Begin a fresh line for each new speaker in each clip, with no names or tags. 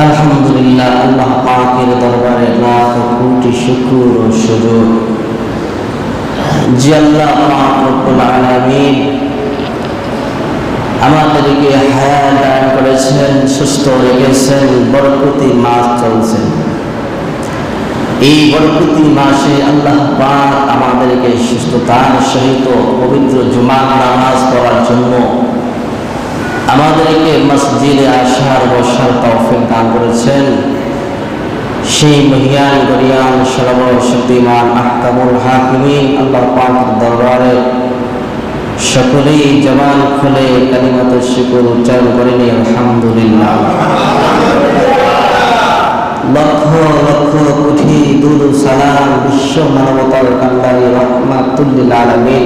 আলহামদুলিল্লাহ, আল্লাহ পাকের দরবারে লাখ কোটি শুকর ও সুজুদ যে আল্লাহ পাক রব্বুল আলামিন আমাদেরকে হায়াত দান করেছেন, সুস্থ রেখেছেন। বরকতি মাস চলছে। এই বরকতি মাসে আল্লাহ পাক আমাদেরকে সুস্থতার সহিত পবিত্র জুমার নামাজ পড়ার জন্য আমাদেরকে মসজিদে আসার বসার তৌফিক দান করেছেন। সেই মহিয়ান গরিয়ান সর্বশক্তিমান আহকামুল হাকিমিন আল্লাহ পাকের দরবারে সকলেই জবান খুলে কালিমাতুশ শুকর উচ্চারণ করে নিই আলহামদুলিল্লাহ। লক্ষ লক্ষ কোটি দুরূদ সালাম বিশ্ব মানবতার কান্ডারি রাহমাতুল লিল আলামিন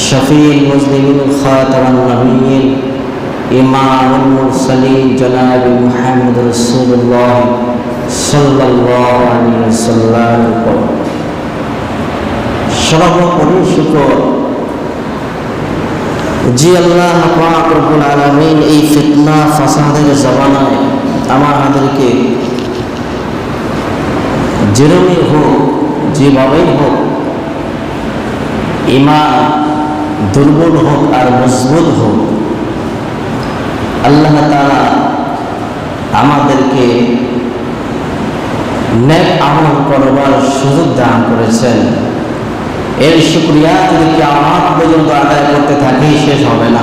শফিউল মুজলিমিন খাতামুন নবিয়্যিন ইমামুল মুরসালিন জনাব মুহাম্মদ রাসূলুল্লাহ সাল্লাল্লাহু আলাইহি ওয়াসাল্লাম সর্বোপরি শুকর যে আল্লাহ পাক রব্বুল আলামিন এই ফিতনা ফাসাদের জামানায় আমাদেরকে যেরকমই হোক, যেভাবেই হোক, ঈমান দুর্বল হোক আর মজবুত হোক, আল্লাহ তাআলা আমাদেরকে নেক আমল করবার সুযোগ দান করেছেন। এর শুকরিয়া যদি কিয়ামত পর্যন্ত আদায় করতে থাকি শেষ হবে না।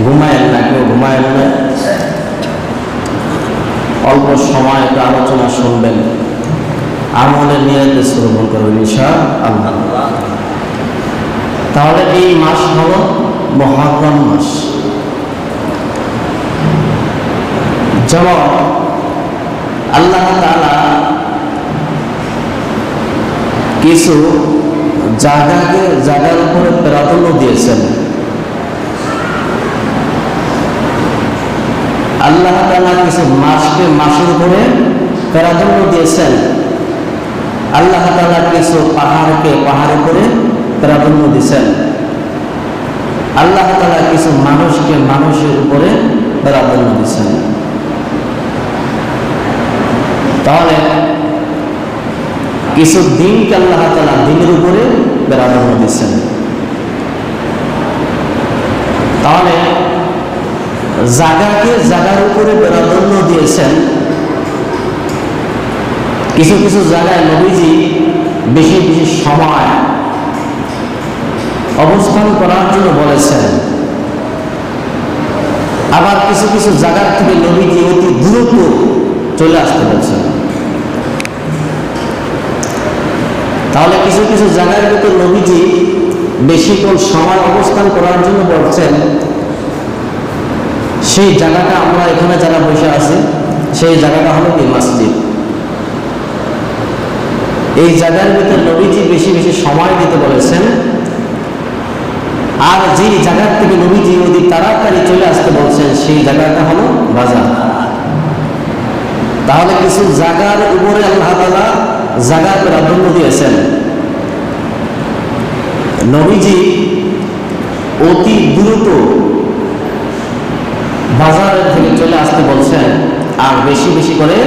ঘুমায়েন না, কেউ ঘুমায়েন না। অল্প সময় একটু আলোচনা শুনবেন, আমলের নিয়তে শ্রবণ করবেন ইনশাআল্লাহ। তাহলে এই মাস হলো মুহররম মাস। যেমন আল্লাহ তাআলা কিছু জায়গার উপরে প্রাধান্য দিয়েছেন। আল্লাহ তাআলা কিছু মাসের উপরে প্রাধান্য দিয়েছেন। আল্লাহ তাআলা কিছু পাহাড়ের উপরে প্রাধান্য দিয়েছেন। আল্লাহ তাআলা কিছু মানুষের উপরে প্রাধান্য দিয়েছেন। তাহলে কিছু দিনকে আল্লাহ তাআলা দিনের উপরে প্রাধান্য দিয়েছেন। তাহলে জায়গার উপরে প্রাধান্য দিয়েছেন। কিছু কিছু জায়গায় নবীজি বেশি বেশি সময় অবস্থান করার জন্য বলেছেন। আবার কিছু কিছু জায়গার থেকে নবীজি অতি দ্রুত চলে আসতে বলছেন। তাহলে কিছু কিছু জায়গার ভিতর নবীজি বেশিক্ষণ সময় অবস্থান করার জন্য বলছেন। সেই জায়গাটা আমরা এখানে যারা বসে আছি, সেই জায়গাটা হলো কি মসজিদ। এই জায়গার ভিতর নবীজি বেশি বেশি সময় দিতে বলেছেন। আর যে জায়গার থেকে নবীজি অতি তাড়াতাড়ি চলে আসতে বলছেন, সেই জায়গাটা হলো বাজার। তাহলে কিছু জায়গার উপরে আল্লাহ তাআলা জায়গার প্রাধান্য দিয়েছেন। নবীজি অতি দ্রুত বাজারের থেকে চলে আসতে বলছেন, আর বেশি বেশি করে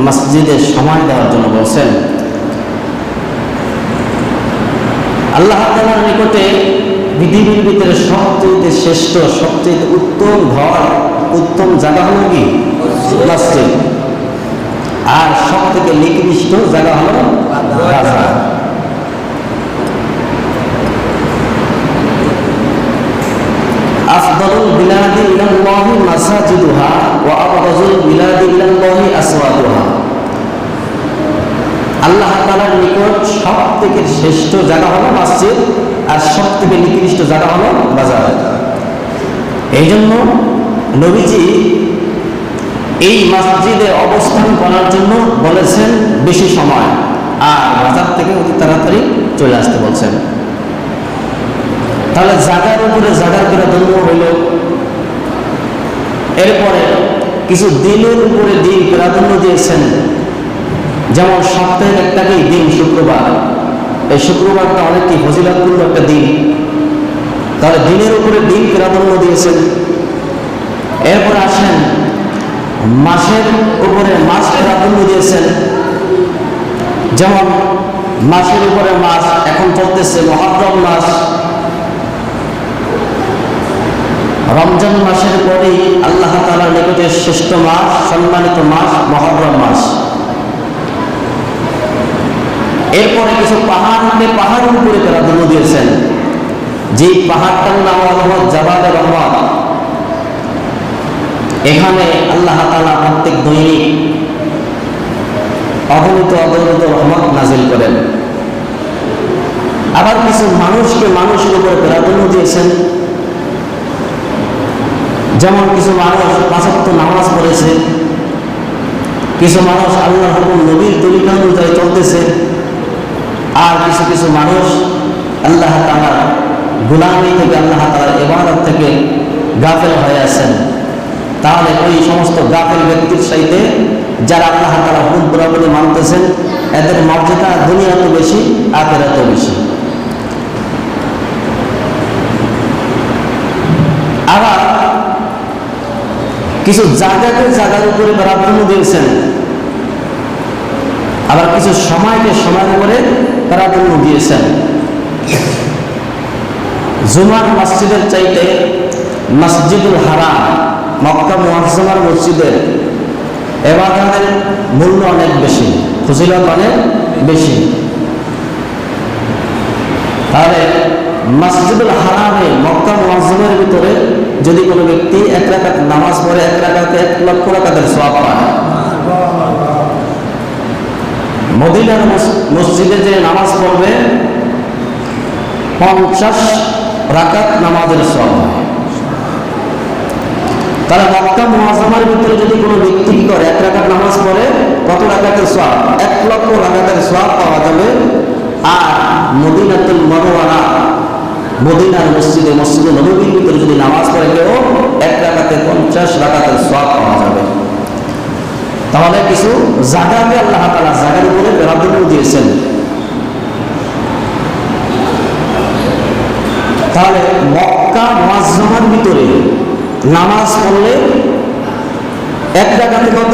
মসজিদে সময় দেওয়ার জন্য বলছেন। আল্লাহ তাআলার নিকটে পৃথিবীর ভিতরে সবচেয়ে শ্রেষ্ঠ, সবচেয়ে উত্তম ঘর, উত্তম জায়গা হলো কি মসজিদ। আর সব থেকে নিকৃষ্ট জায়গা হলো বাজার। আফদালুল বিলাদি ইলাল্লাহি মাসাজিদুহা ওয়া আবগাযুল বিলাদি ইলাল্লাহি আসওয়াতুহা। আল্লাহ তাআলার নিকট সব থেকে শ্রেষ্ঠ জায়গা হলো মসজিদ, আর সব থেকে নিকৃষ্ট জায়গা হলো বাজার। এই জন্য নবীজি এই মসজিদে অবস্থান করার জন্য বলেছেন বেশি সময়, আর বাজার থেকে অতি তাড়াতাড়ি চলে আসতে বলছেন। তাহলে জায়গার উপরে জায়গার প্রাধান্য হইল। এরপরে কিছু দিনের উপরে দিন প্রাধান্য দিয়েছেন। যেমন সপ্তাহের একটাকেই দিন শুক্রবার। এই শুক্রবারটা অনেকই ফজিলতপূর্ণ একটা দিন। তাহলে দিনের উপরে দিন প্রাধান্য দিয়েছেন। এরপর আসেন মাসের উপরে মাস প্রাধান্য দিয়েছেন। যেমন মাসের উপরে মাস এখন চলতেছে মুহররম মাস, রমজান মাসের পরেই আল্লাহ তাআলার নিকটে শ্রেষ্ঠ মাস, সম্মানিত মাস মুহররম মাস। এরপরে কিছু পাহাড়ের উপরে প্রাধান্য দিয়েছেন, যে পাহাড়টার নাম হলো জাবালে রহমত। এখানে আল্লাহ তাআলা প্রত্যেক দৈনিক অগণিত রহমত নাজিল করেন। আবার কিছু মানুষের উপরে প্রাধান্য দিয়েছেন, যেমন কিছু মানুষ ৫ ওয়াক্ত নামাজ পড়েছে, কিছু মানুষ আল্লাহর হুকুম নবীর তরিকা অনুযায়ী চলতেছে, আর কিছু মানুষ আল্লাহ তাআলার গোলামি থেকে, আল্লাহ তাআলার ইবাদত থেকে গাফেল হয়ে আছেন। তাহলে ওই সমস্ত গাফেল ব্যক্তির সাথে যারা আল্লাহ তাআলার হুকুম পুরোপুরি মানতেছেন, এদের মর্যাদা দুনিয়াতেও বেশি, আখিরাতেও বেশি। আবার কিছু জায়গার উপরে প্রাধান্য দিয়েছেন, আবার কিছু সময়ের উপরে প্রাধান্য দিয়েছেন। জুমার মসজিদের চাইতে মসজিদুল হারাম, মক্কা মুআজ্জামার মসজিদের ইবাদতের মূল্য অনেক বেশি, ফজিলত অনেক বেশি। তাহলে মসজিদুল হারামে, মক্কা মুআজ্জামের ভিতরে যদি কোনো ব্যক্তি 1 রাকাত নামাজ পড়ে, 1 রাকাতে 1 লক্ষ রাকাতের সওয়াব পায়। মদিনার মসজিদে যে নামাজ পড়বে 50 রাকাত নামাজের সওয়াব হয়। তাহলে মক্কা মুআজ্জামার ভিতরে যদি কোনো ব্যক্তি কি করে, 1 রাকাত নামাজ পড়ে, কত রাকাতের সওয়াব? 1 লক্ষ রাকাতের সওয়াব পাওয়া যাবে। আর মদিনাতুল মুনাওয়ারা, মদিনার মসজিদে নববীর ভিতরে যদি নামাজ পড়ে কেউ, 1 রাকাতে 50 রাকাতের সওয়াব পাওয়া যাবে। তাহলে কিছু জায়গাকে আল্লাহ তাআলা জায়গার উপরে প্রাধান্য দিয়েছেন। তাহলে মক্কা মুআজ্জামার ভিতরে নামাজ পড়লে 1 রাকাতে কত?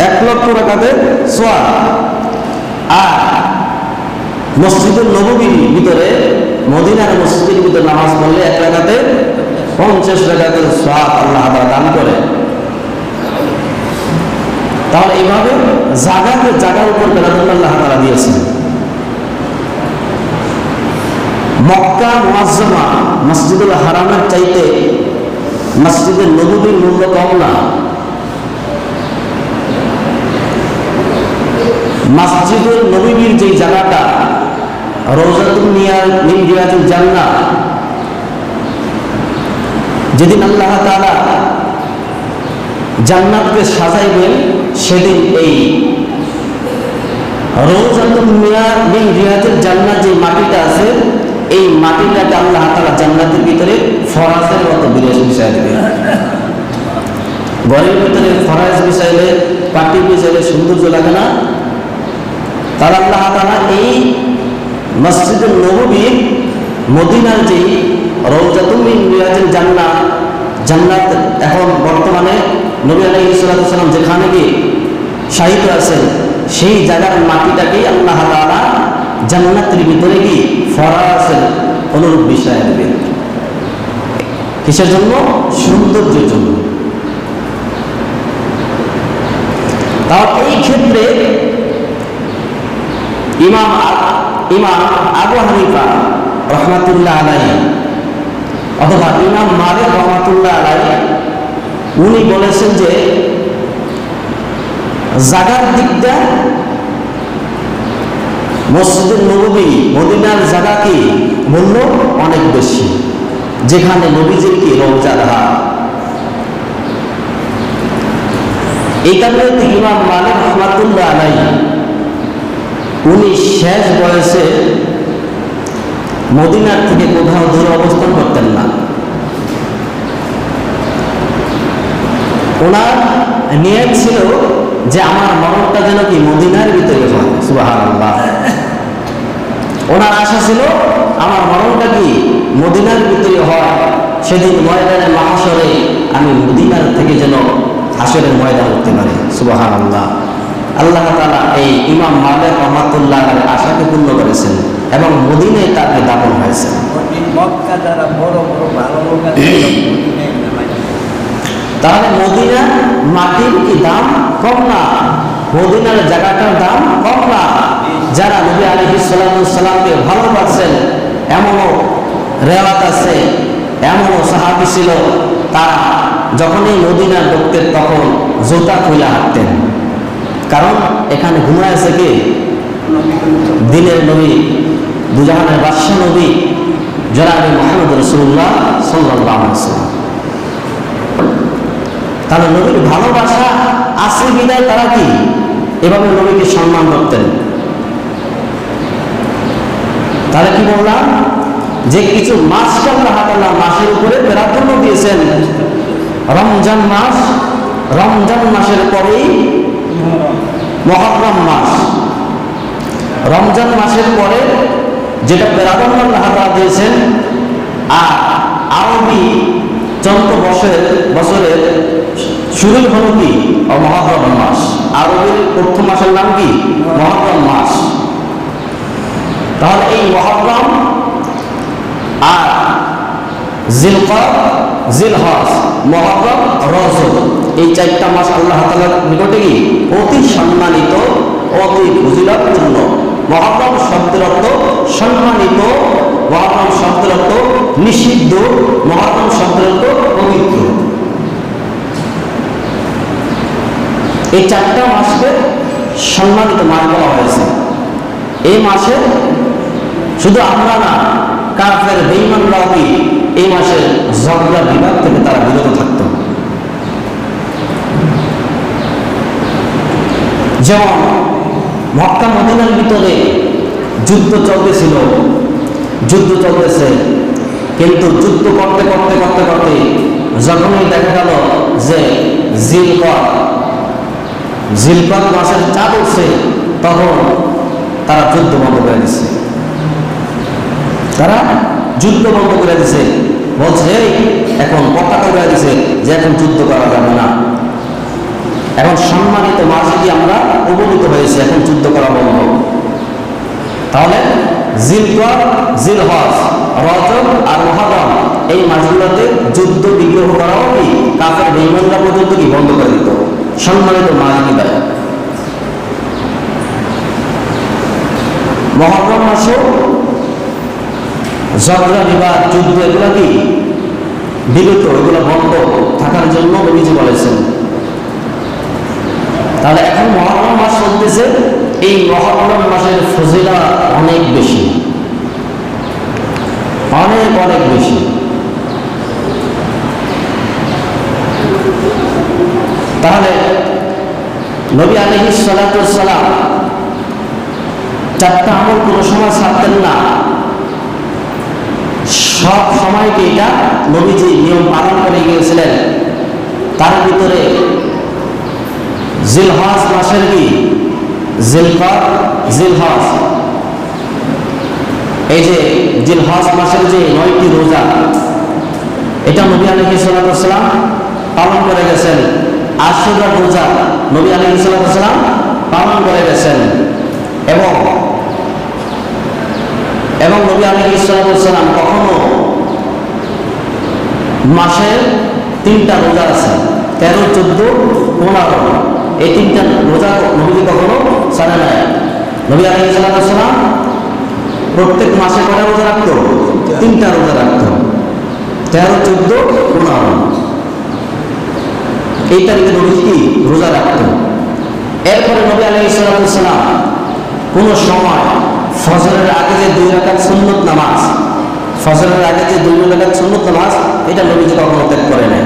1 লক্ষ রাকাতের সওয়াব। আর মসজিদুল নববীর ভিতরে, মদিনার মসজিদের ভিতরে নামাজ পড়লে 1 রাকাতে 50 রাকাতের সওয়াব আল্লাহ তাআলা দান করে। তাহলে এইভাবে জায়গার উপর প্রাধান্য আল্লাহ তাআলা দিয়েছেন। মক্কা মুআজ্জামা মসজিদুল হারামের চাইতে মসজিদুল নববীর মূল্য কম না। মসজিদুল নববীর যে জায়গাটা, রওজাতুন মিন রিয়াজিল জান্নাহ, যেদিন আল্লাহ তাআলা জান্নাতকে সাজাইবেন, সেদিন এই রওজাতুন মিন রিয়াজিল জান্নাহ যে মাটিটা আছে, এই মাটিটাকে আল্লাহ তাআলা জান্নাতের ভিতরে ফরাজের মতো বিছায় দিবেন। ঘরের ভিতরে ফরাজ বিছাইলে, পাটি বিছাইলে সৌন্দর্য লাগে না? তাহলে আল্লাহ তাআলা এই মসজিদুল নববীর, মদিনার যে রওজাতুন মিন রিয়াজিল জান্নাহ, জান্নাত এখন বর্তমানে নবী আলাইহিস সালাম যেখানে গিয়ে শায়িত আছেন, সেই জায়গার মাটিটাকেই আল্লাহ তাআলা জান্নাতের ভিতরে কি ফরাজের অনুরূপ বিষয় দেবেন। কিসের জন্য? সৌন্দর্যের জন্য। তাহলে এই ক্ষেত্রে ইমাম আবু হানিফা রাহমাতুল্লাহ আলাইহি অথবা ইমাম মালিক রাহমাতুল্লাহ আলাইহি, উনি বলেছেন যে জায়গার দিকটা মসজিদুল নববী, মদিনার জায়গা কি মূল্য অনেক বেশি, যেখানে নবীজির কি রওজার হাত। এই কারণে ইমাম মালিক রাহমাতুল্লাহ আলাইহি উনি শেষ বয়সে মদিনার থেকে কোথাও দূরে অবস্থান করতেন না। ওনার নিয়ত ছিল যে আমার মরণটা যেন কি মদিনার ভিতরে হয়। সুবহানাল্লাহ। ওনার আশা ছিল আমার মরণটা কি মদিনার ভিতরে হয়। সেদিন ময়দানে মাহশরে আমি মদিনার থেকে যেন হাসরের ময়দান উঠতে পারি। সুবহানাল্লাহ। আল্লাহ তাআলা এই ইমাম মালিক রহমাতুল্লাহর আশাকে পূর্ণ করেছেন এবং মদিনায় তাকে দাফন হয়েছে।
মক্কা যারা বড় বড় ভালো লোক আছে মদিনায় নামাইছে।
তাহলে মদিনার মাটির কি দাম কম না? মদিনার জায়গাটার দাম কম না? যারা নবী আলাইহিস সালামকে ভালোবাসেন, এমনও রেওয়াত আছে, এমনও সাহাবী ছিল তারা যখনই মদিনা ঢুকতেন তখন জুতা খুলে হাঁটতেন, কারণ এখানে ঘুমায় আছে কি? দিনের নবী, দুজাহানের বাদশা নবী জনাবে মুহাম্মদ রাসূলুল্লাহ সাল্লাল্লাহু আলাইহি ওয়াসাল্লাম। তাহলে নবীর ভালোবাসা আছে বিদায় তারা কি এভাবে নবীকে সম্মান করতেন। তাহলে কি বললাম যে কিছু মাসকে আল্লাহ তাআলা মাসের উপরে প্রাধান্য দিয়েছেন। রমজান মাস, রমজান মাসের পরেই মুহররম মাস, রমজান মাসের পরে যেটা প্রাধান্য আল্লাহ তাআলা দিয়েছেন। আর আরবি চন্দ্র বছরের শুরু হলো কি? মুহররম মাস। আরবির প্রথম মাসের নাম কি? মুহররম মাস। তাহলে এই মুহররম আর জিলকদ, জিলহজ, মুহররম, রজব, এই চারটা মাস আল্লাহ তাআলার নিকটে কি অতি সম্মানিত, অতি ফজিলতপূর্ণ। মুহররম শব্দের অর্থ সম্মানিত, মুহররম শব্দের অর্থ নিষিদ্ধ, মুহররম শব্দের অর্থ পবিত্র। এই চারটা মাসকে সম্মানিত মাস বলা হয়েছে। এই মাসে শুধু আমরা না, কাফের বেঈমানরাও কি এই মাসের ঝগড়া বিবাদ থেকে তারা বিরত থাকত। যেমন মক্কা মদিনার ভিতরে যুদ্ধ চলতেছিল, যুদ্ধ চলতেছে, কিন্তু যুদ্ধ করতে করতে করতে করতে যখনই দেখা গেল যে জিলকদ মাসের চাঁদ উঠছে, তখন তারা যুদ্ধ বন্ধ করে দিচ্ছে। তারা যুদ্ধ বন্ধ করে দিছে, বলছে এখন পতাকা করে দিছে যে এখন যুদ্ধ করা যাবে না, এখন সম্মানিত মাসে কি আমরা উপনীত হয়েছে, এখন যুদ্ধ করা বন্ধ। তাহলে জিলকদ, জিলহজ, রজব আর মুহররম এই মাসগুলোতে যুদ্ধ বিগ্রহ করাও কি কাফের বেঈমানরা পর্যন্ত কি বন্ধ করে দিত। সম্মানিত মাস বিদায়। মুহররম মাসেও ঝগড়া বিবাদ, যুদ্ধ এগুলো কি বিরত, এগুলো বন্ধ থাকার জন্য নবীজি বলেছেন। তাহলে এখন মুহররম মাস চলতেছে, এই মুহররম মাসের ফজিলত অনেক বেশি, অনেক অনেক বেশি। তাহলে নবী আলাইহিস সালাতু ওয়াস সালাম চারটা আমল কোনো সময় ছাড়তেন না, সব সময়কে এটা নবীজি নিয়ম পালন করে গিয়েছিলেন। তার ভিতরে জিলহজ মাসের কি জিলকদ, জিলহজ, এই যে জিলহজ মাসের যে 9টি রোজা, এটা নবী আলাইহিস সালাতু ওয়াস সালাম পালন করে গেছেন। আশুরা রোজা নবী আলাইহিস সালাতু ওয়াস সালাম পালন করে গেছেন। এবং নবী আলাইহিস সালাতু ওয়াস সালাম কখনো মাসে 3টা রোজা আছে, 13, 14, 15, এই 3টা রোজা নবীজি কখনো ছাড়ে নাই। নবী আলাইহিস সালাতু ওয়াস সালাম প্রত্যেক মাসে কয়টা রোজা রাখতো? 3টা রোজা রাখতো, 13, 14, 15 এই তারিখে নবীজি কি রোজা রাখতো। এরপরে নবী আলাইহিস সালাতু ওয়াস সালাম কোন সময় ফজরের আগে যে 2 রাকাত সুন্নত নামাজ, ফজরের আগে যে 2 রাকাত সুন্নত নামাজ, এটা নবীজি কখনো ত্যাগ করে নাই।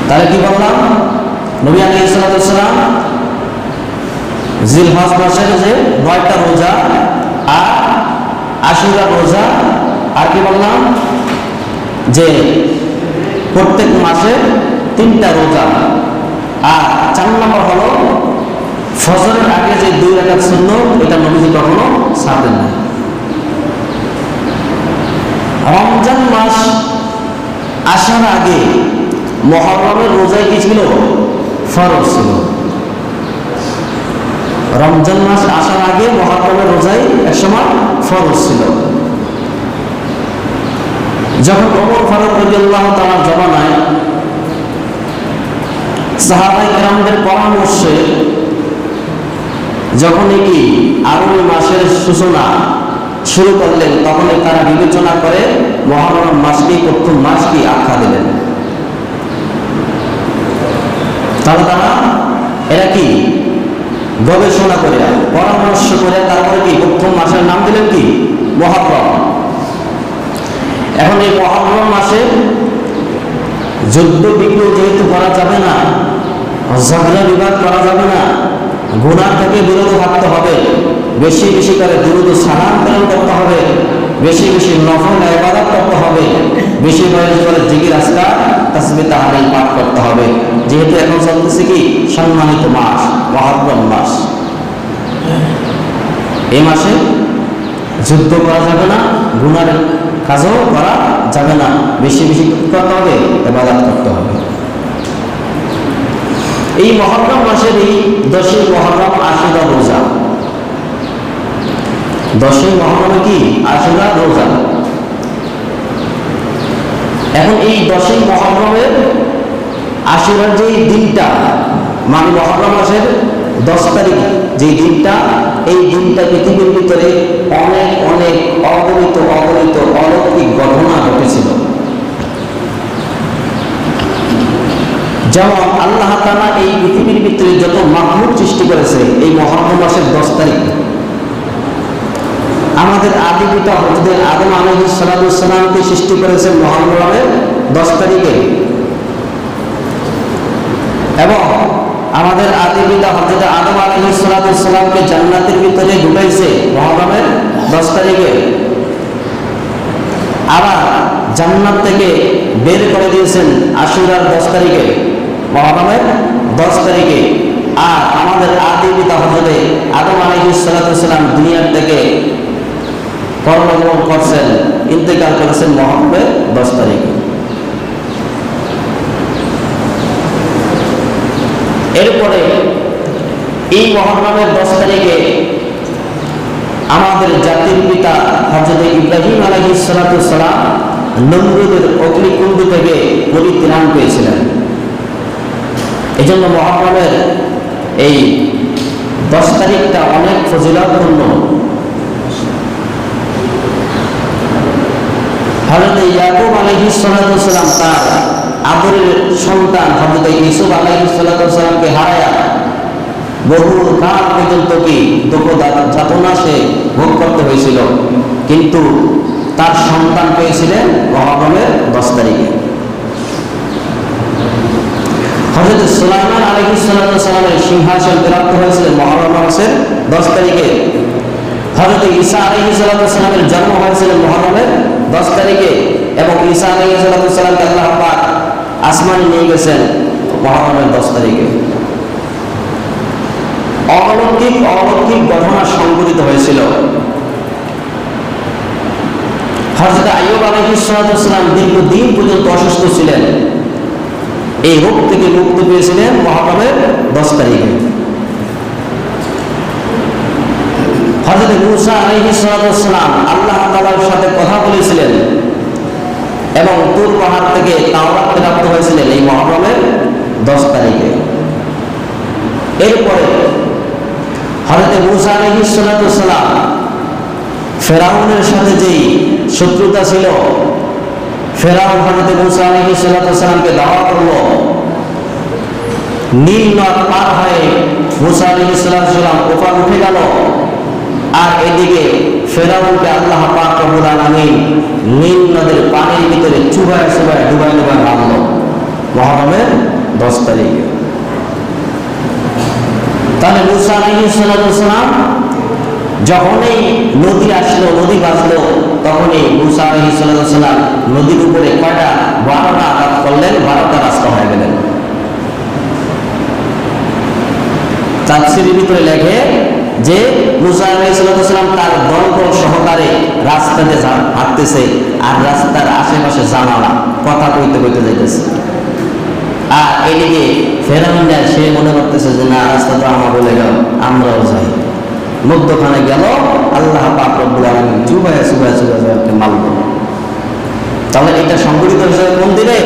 তাহলে কি বললাম? নবী আলাইহিস সালাতু ওয়াস সালাম জিলহজ মাসের যে 9টা রোজা আর আশুরা রোজা, আর কি বললাম যে প্রত্যেক মাসে 3টা রোজা, আর 4 নম্বর হলো ফজরের আগে যে 2 রাকাত সুন্নত, এটা নবীজি কখনো ছাড়তেন না। রমজান মাস আসার আগে মুহররমের রোজায় কি ছিল? ফরজ ছিল। রমজান মাস আসার আগে মুহররমের রোজায় একসময় ফরজ ছিল। যখন ওমর ফারুক রাদিয়াল্লাহু তাআলার জমানায় সাহাবায়ে কেরামদের পরামর্শে যখন কি আরবি মাসের সূচনা শুরু করলেন, তখনই তারা বিবেচনা করে মুহররম মাসকে প্রথম মাস কি আখ্যা দিলেন। তাহলে এরা কি গবেষণা করে পরামর্শ করে তারপরে কি প্রথম মাসের নাম দিলেন কি মুহররম। এখন এই মুহররম মাসে যুদ্ধ বিগ্রহ যেহেতু করা যাবে না, ঝগড়া বিবাদ করা যাবে না, গুনাহ থেকে বিরত থাকতে হবে, বেশি বেশি করে দুরূদ ও সালাম প্রেরণ করতে হবে, বেশি বেশি নফল ইবাদত করতে হবে, বেশি বেশি করে জিকির আজকার তাসবিহ তাহলিল পাঠ করতে হবে। যেহেতু এখন চলতেছে কি সম্মানিত মাস মুহররম মাস, এই মাসে যুদ্ধ করা যাবে না, গুনার কাজও করা যাবে না, বেশি বেশি করতে হবে, ইবাদত করতে হবে। এই মুহররম মাসের এই 10ই মুহররম আশুরা রোজা, 10ই মুহররমে কি আশুরা রোজা। এখন এই 10ই মুহররমের আশুরার যে দিনটা, মানে মুহররম মাসের 10 তারিখ যে দিনটা, এই দিনটা পৃথিবীর ভিতরে অনেক অনেক অগণিত অগণিত অলৌকিক ঘটনা ঘটেছিল। যেমন আল্লাহ তাআলা এই পৃথিবীর ভিতরে যত মাখলুক সৃষ্টি করেছে এই মুহররম মাসের 10 তারিখ। আমাদের আদি পিতা হযরত আদম আলাইহিস সালামকে সৃষ্টি করেছেন মুহররমের 10 তারিখে, এবং আমাদের আদি পিতা হযরত আদম আলাইহিস সালামকে জান্নাতের ভিতরে ঢুকাইছে মুহররমের 10 তারিখে। আবার জান্নাত থেকে বের করে দিয়েছেন আশুরার 10 তারিখে, মুহররমের 10 তারিখে। আর আমাদের আদি পিতা হযরত আদম আলাইহিস সালাম দুনিয়ার থেকে পরলোকগমন করছেন, ইন্তেকাল করেছেন মুহররমের 10 তারিখে। এরপরে এই মুহররমের 10 তারিখে আমাদের জাতির পিতা হযরত ইব্রাহিম আলাইহিস সালাম নমরুদের অগ্নিকুণ্ড থেকে পরিত্রাণ পেয়েছিলেন। এজন্য মুহররমের এই 10 তারিখটা অনেক ফজিলতপূর্ণ। হযরত ইয়াকুব আলাইহিস সালাম তার আদরের সন্তান হযরত ইউসুফ আলাইহিস সালামকে হারায়া বহু কাল পর্যন্ত কি দুঃখ যাতনা সে ভোগ করতে হয়েছিল, কিন্তু তার সন্তান পেয়েছিলেন মুহররমের 10 তারিখে। হযরত সুলাইমান আলাইহিস সালামের সিংহাসন প্রাপ্ত হয়েছিল মুহররম মাসের 10 তারিখে। হযরত ঈসা আলাইহিস সালামের জন্ম হয়েছিল মুহররমের 10 তারিখে, এবং ঈসা আলাইহিস সালামকে আল্লাহ পাক আসমানে নিয়ে গেছেন মুহররমের 10 তারিখে। অলৌকিক অলৌকিক ঘটনা সংঘটিত হয়েছিল। হযরত আইয়ুব আলাইহিস সালাম দীর্ঘদিন পর্যন্ত অসুস্থ ছিলেন, এই রোগ থেকে মুক্তি পেয়েছিলেন মুহররমের 10 তারিখে। হযরত মূসা আলাইহিস সালাম আল্লাহ তাআলার সাথে কথা বলেছিলেন এবং তুর পাহাড় থেকে তাওরাত প্রাপ্ত হয়েছিলেন এই মুহররমের 10 তারিখে। এরপরে হযরত মূসা আলাইহিস সালাম ফেরাউনের সাথে যেই শত্রুতা ছিল, ফেরাউন হযরত মূসা আলাইহিস সালামকে দাওয়াত করলো। নীল নদ পার হয়ে মূসা আলাইহিস সালাম ওপার উঠে গেল, আর এদিকে ফেরাউনকে আল্লাহ পাক রব্বুল আলামিন নীল নদের পানির ভিতরে চুবায় চুবায় ডুবায় ডুবায় মারল মুহররমের 10 তারিখে। তাহলে মূসা আলাইহিস সালাম যখনই নদী আসলো, নদী বাঁচলো, তখনই মূসা আলাইহিস সালাম নদীর উপরে কয়টা 12টা আঘাত করলেন, 12টা রাস্তা হয়ে গেলেন। তাফসীরের ভিতরে লেখে যে মুসা আলাইহিস সালাম তার দলবল সহকারে রাস্তাতে হাঁটতেছে, আর রাস্তার আশেপাশে জানালা, কথা কইতে কইতে যাইতেছে। আর এদিকে ফেরাউন সে মনে করতেছে যে না, রাস্তা তো আমার বলে গেল, আমরাও যাই। মধ্যখানে গেল, আল্লাহ পাক রব্বুল আলামিন চুবায় মারল। তাহলে এটা সংঘটিত হয়েছে কোন দিনে?